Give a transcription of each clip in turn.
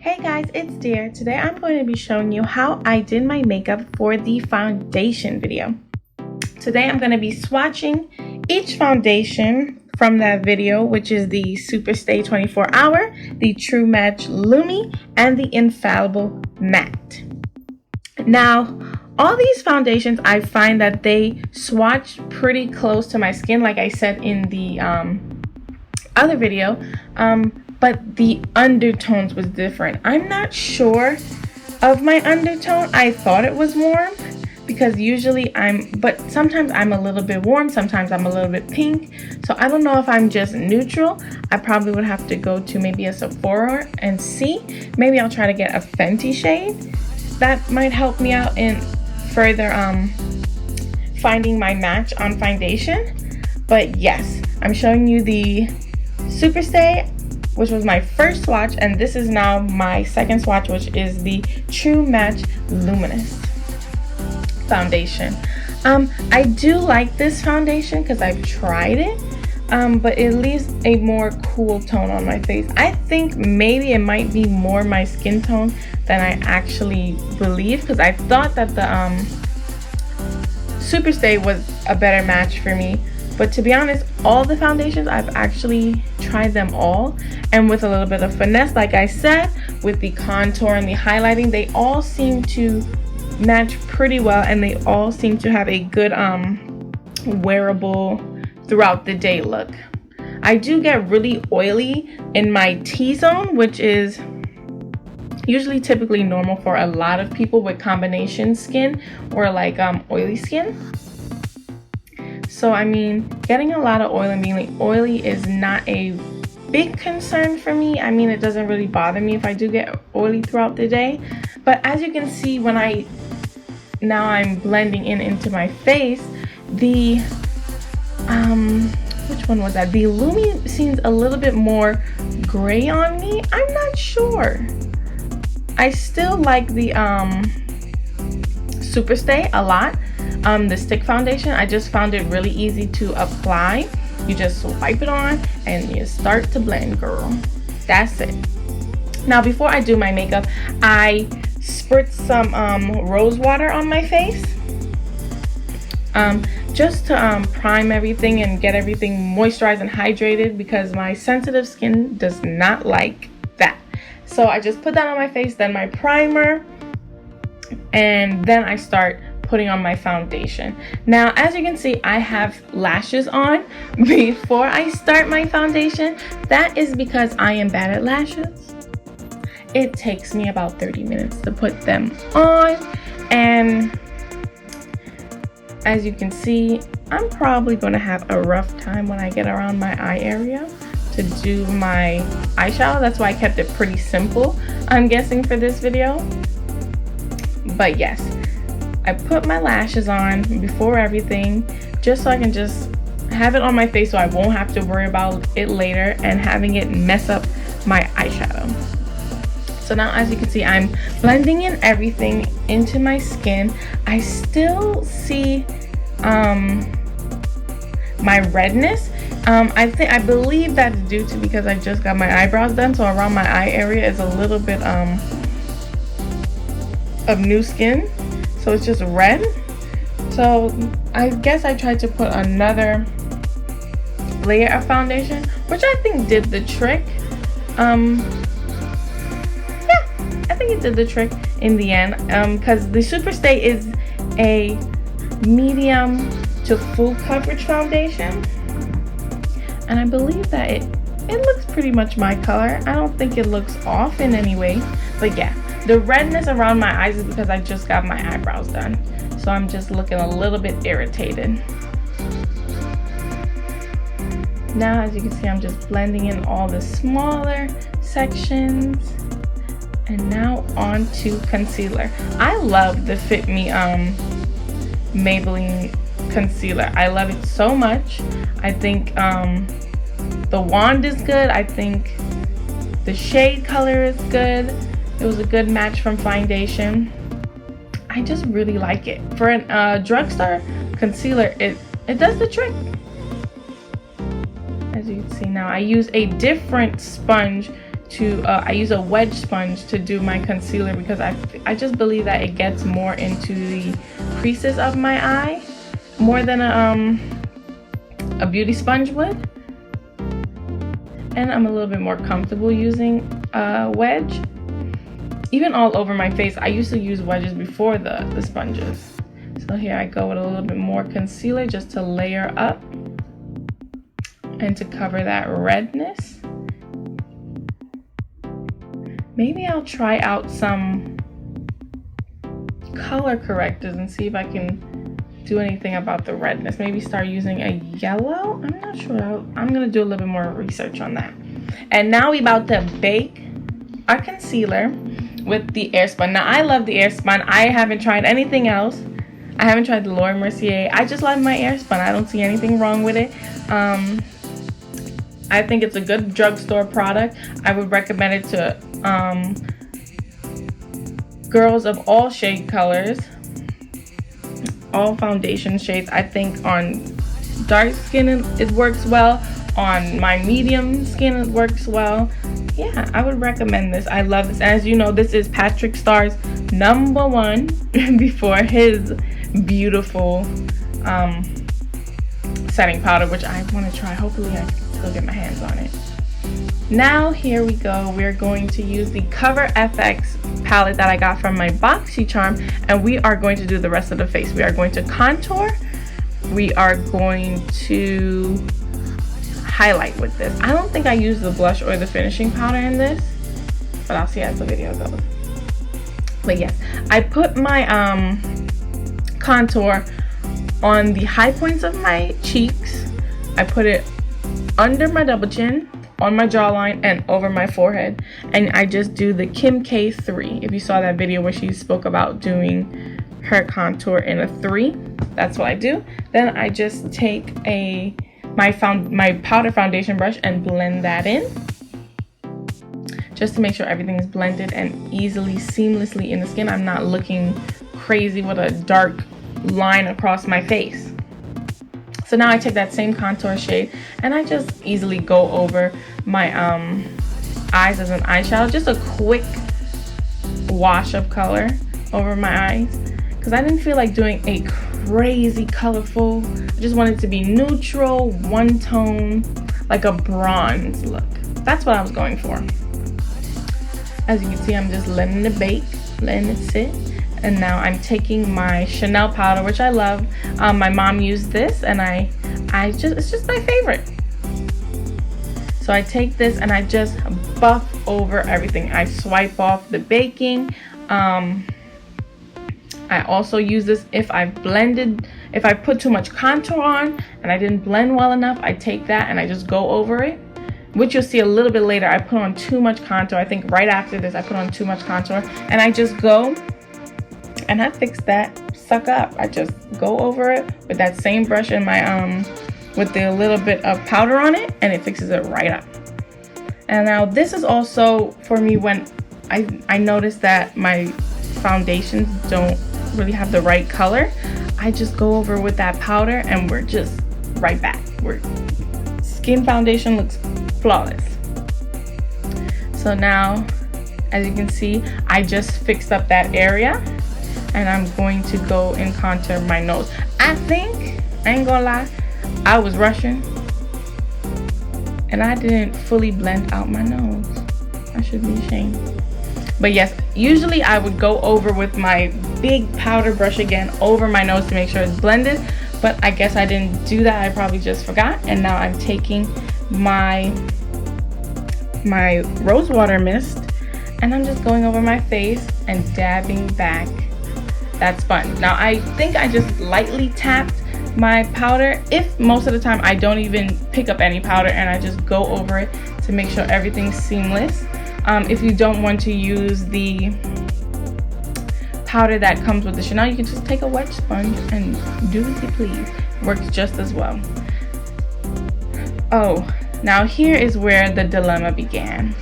Hey guys, it's Dear. Today I'm going to be showing you how I did my makeup for the foundation video. Today I'm going to be swatching each foundation from that video, which is the SuperStay 24 Hour, the True Match Lumi, and the Infallible Matte. Now, all these foundations, I find that they swatch pretty close to my skin, like I said in the other video, but the undertones was different. I'm not sure of my undertone. I thought it was warm because usually but sometimes I'm a little bit warm, sometimes I'm a little bit pink. So I don't know if I'm just neutral. I probably would have to go to maybe a Sephora and see. Maybe I'll try to get a Fenty shade. That might help me out in further finding my match on foundation. But yes, I'm showing you the SuperStay, which was my first swatch, and this is now my second swatch, which is the True Match Luminous foundation. I do like this foundation because I've tried it, but it leaves a more cool tone on my face. I think maybe it might be more my skin tone than I actually believe, because I thought that the SuperStay was a better match for me. But to be honest, all the foundations, I've actually tried them all. And with a little bit of finesse, like I said, with the contour and the highlighting, they all seem to match pretty well. And they all seem to have a good wearable throughout the day look. I do get really oily in my T-zone, which is usually typically normal for a lot of people with combination skin or like oily skin. So I mean, getting a lot of oil and being oily is not a big concern for me. I mean, it doesn't really bother me if I do get oily throughout the day. But as you can see, when I'm blending into my face, the which one was that? The Lumi seems a little bit more gray on me. I'm not sure. I still like the SuperStay a lot. The stick foundation, I just found it really easy to apply. You just swipe it on and you start to blend, girl. That's it. Now, before I do my makeup, I spritz some rose water on my face, just to prime everything and get everything moisturized and hydrated, because my sensitive skin does not like that. So I just put that on my face, then my primer, and then I start putting on my foundation. Now, as you can see, I have lashes on before I start my foundation. That is because I am bad at lashes. It takes me about 30 minutes to put them on, and as you can see, I'm probably going to have a rough time when I get around my eye area to do my eyeshadow. That's why I kept it pretty simple, I'm guessing, for this video. But yes, I put my lashes on before everything, just so I can just have it on my face so I won't have to worry about it later and having it mess up my eyeshadow. So now, as you can see, I'm blending in everything into my skin. I still see my redness. I believe that's due to because I just got my eyebrows done, so around my eye area is a little bit of new skin. So it's just red. So I guess I tried to put another layer of foundation, which I think did the trick. Yeah, I think it did the trick in the end, because the SuperStay is a medium to full coverage foundation, and I believe that it looks pretty much my color. I don't think it looks off in any way. But yeah, the redness around my eyes is because I just got my eyebrows done, so I'm just looking a little bit irritated. Now, as you can see, I'm just blending in all the smaller sections. And now on to concealer. I love the Fit Me Maybelline concealer. I love it so much. I think the wand is good. I think the shade color is good. It was a good match from Findation. I just really like it. For a drugstore concealer, it does the trick. As you can see now, I use a different sponge to I use a wedge sponge to do my concealer because I just believe that it gets more into the creases of my eye more than a beauty sponge would. And I'm a little bit more comfortable using a wedge. Even all over my face, I used to use wedges before the sponges. So here I go with a little bit more concealer just to layer up and to cover that redness. Maybe I'll try out some color correctors and see if I can do anything about the redness. Maybe start using a yellow. I'm not sure. I'm gonna do a little bit more research on that. And now we about to bake our concealer with the Airspun. Now I love the Airspun. I haven't tried anything else. I haven't tried the Laura Mercier. I just love my Airspun. I don't see anything wrong with it. I think it's a good drugstore product. I would recommend it to girls of all shade colors, all foundation shades. I think on dark skin it works well. On my medium skin it works well. Yeah, I would recommend this. I love this. As you know, this is Patrick Starr's #1 before his beautiful setting powder, which I want to try. Hopefully I can still get my hands on it. Now here we go. We're going to use the Cover FX palette that I got from my BoxyCharm, and we are going to do the rest of the face. We are going to contour. We are going to highlight with this. I don't think I used the blush or the finishing powder in this, but I'll see as the video goes. But yes, I put my contour on the high points of my cheeks. I put it under my double chin, on my jawline, and over my forehead. And I just do the Kim K3. If you saw that video where she spoke about doing her contour in a 3, that's what I do. Then I just take my powder foundation brush and blend that in, just to make sure everything is blended and easily, seamlessly in the skin. I'm not looking crazy with a dark line across my face. So now I take that same contour shade and I just easily go over my eyes as an eyeshadow. Just a quick wash of color over my eyes because I didn't feel like doing a crazy colorful. I just wanted it to be neutral, one tone, like a bronze look. That's what I was going for. As you can see, I'm just letting it bake, letting it sit. And now I'm taking my Chanel powder, which I love. My mom used this, and it's just my favorite. So I take this and I just buff over everything. I swipe off the baking. I also use this if I put too much contour on and I didn't blend well enough, I take that and I just go over it, which you'll see a little bit later. I put on too much contour. I think right after this I put on too much contour, and I just go and I fix that sucker up. I just go over it with that same brush in my with the little bit of powder on it, and it fixes it right up. And now this is also for me when I notice that my foundations don't really have the right color. I just go over with that powder and we're just right back. Skin foundation looks flawless. So now, as you can see, I just fixed up that area. And I'm going to go and contour my nose. I ain't gonna lie, I was rushing and I didn't fully blend out my nose. I should be ashamed. But yes, usually I would go over with my big powder brush again over my nose to make sure it's blended. But I guess I didn't do that. I probably just forgot. And now I'm taking my rose water mist and I'm just going over my face and dabbing back that sponge. Now I think I just lightly tapped my powder. If most of the time I don't even pick up any powder and I just go over it to make sure everything's seamless. If you don't want to use the powder that comes with the Chanel, you can just take a wedge sponge and do as you please. Works just as well. Oh, now here is where the dilemma began.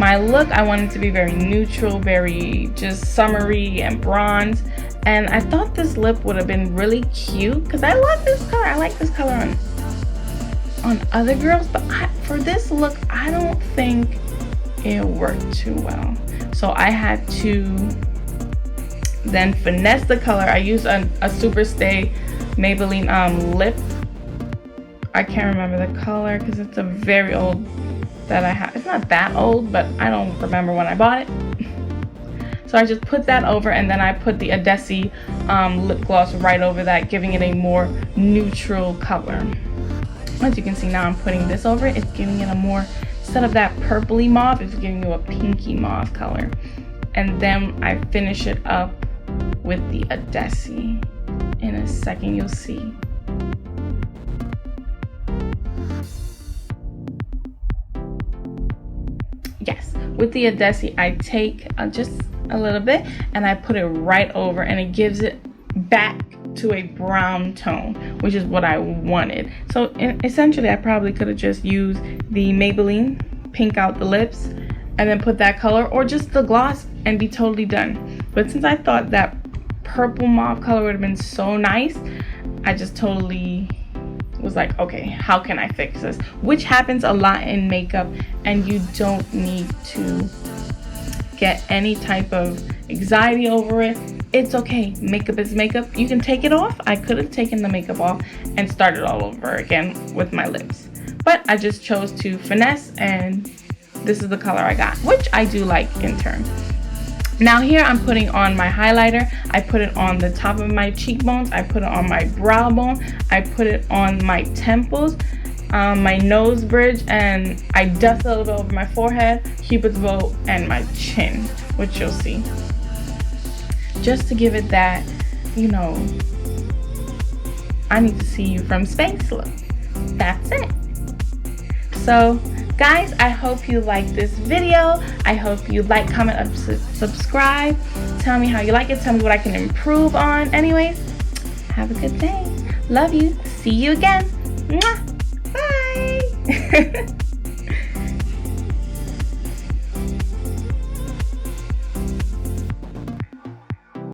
My look, I wanted to be very neutral, very just summery and bronze. And I thought this lip would have been really cute because I love this color. I like this color on other girls, but for this look, I don't think it worked too well. So I had to then finesse the color. I used a SuperStay Maybelline lip. I can't remember the color because it's a very old that I have. It's not that old, but I don't remember when I bought it. So I just put that over, and then I put the Adesi lip gloss right over that, giving it a more neutral color. As you can see now, I'm putting this over it. It's giving it a more, instead of that purpley mauve, it's giving you a pinky mauve color. And then I finish it up with the Adesi. In a second, you'll see. Yes, with the Adesi, I take just a little bit and I put it right over, and it gives it back to a brown tone, which is what I wanted. So essentially, I probably could have just used the Maybelline, pink out the lips, and then put that color, or just the gloss, and be totally done. But since I thought that purple mauve color would have been so nice, I just totally was like, okay, how can I fix this? Which happens a lot in makeup, and you don't need to get any type of anxiety over it. It's okay. Makeup is makeup. You can take it off. I could have taken the makeup off and started all over again with my lips, but I just chose to finesse, and this is the color I got, which I do like in turn. Now here I'm putting on my highlighter. I put it on the top of my cheekbones. I put it on my brow bone. I put it on my temples, my nose bridge, and I dust a little bit over my forehead, Cupid's bow, and my chin, which you'll see. Just to give it that, you know, I need to see you from space look. That's it. So guys, I hope you like this video. I hope you like, comment, subscribe. Tell me how you like it. Tell me what I can improve on. Anyways, have a good day. Love you. See you again. Mwah. Bye.